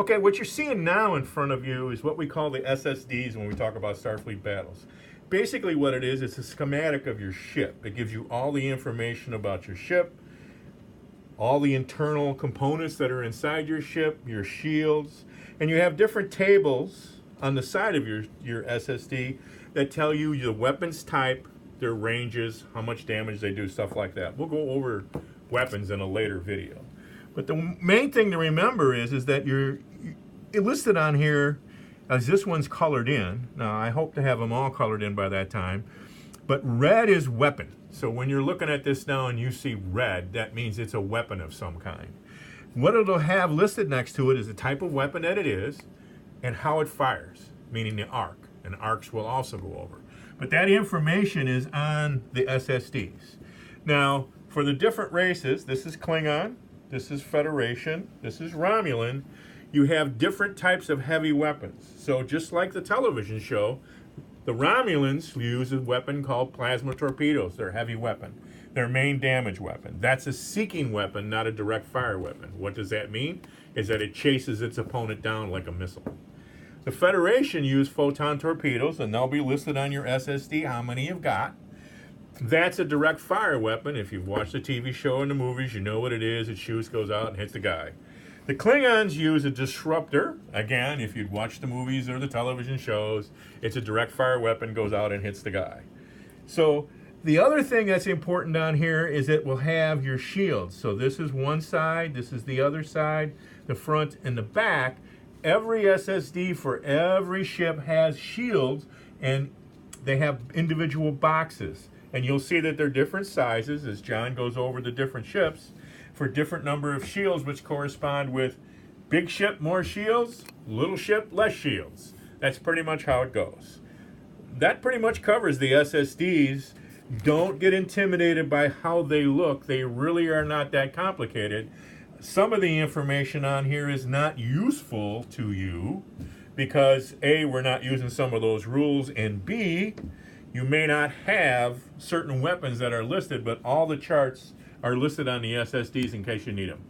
Okay, what you're seeing now in front of you is what we call the SSDs when we talk about Starfleet battles. Basically what it is, it's a schematic of your ship. It gives you all the information about your ship, all the internal components that are inside your ship, your shields, and you have different tables on the side of your SSD that tell you the weapons type, their ranges, how much damage they do, stuff like that. We'll go over weapons in a later video. But the main thing to remember is that you're listed on here as this one's colored in. Now, I hope to have them all colored in by that time. But red is weapon. So when you're looking at this now and you see red, that means it's a weapon of some kind. What it'll have listed next to it is the type of weapon that it is and how it fires, meaning the arc. And arcs will also go over. But that information is on the SSDs. Now, for the different races, this is Klingon, this is Federation, this is Romulan. You have different types of heavy weapons. So just like the television show, the Romulans use a weapon called plasma torpedoes, their heavy weapon, their main damage weapon. That's a seeking weapon, not a direct fire weapon. What does that mean? Is that it chases its opponent down like a missile. The Federation use photon torpedoes, and they'll be listed on your SSD how many you've got. That's a direct fire weapon. If you've watched the TV show and the movies, you know what it is. It shoots, goes out, and hits the guy. The Klingons use a disruptor. Again, if you'd watched the movies or the television shows, it's a direct fire weapon, goes out and hits the guy. So the other thing that's important down here is it will have your shields. So this is one side, this is the other side, the front and the back. Every SSD for every ship has shields, and they have individual boxes. And you'll see that they're different sizes as John goes over the different ships for different number of shields, which correspond with big ship, more shields, little ship, less shields. That's pretty much how it goes. That pretty much covers the SSDs. Don't get intimidated by how they look. They really are not that complicated. Some of the information on here is not useful to you because A, we're not using some of those rules, and B, you may not have certain weapons that are listed, but all the charts are listed on the SSDs in case you need them.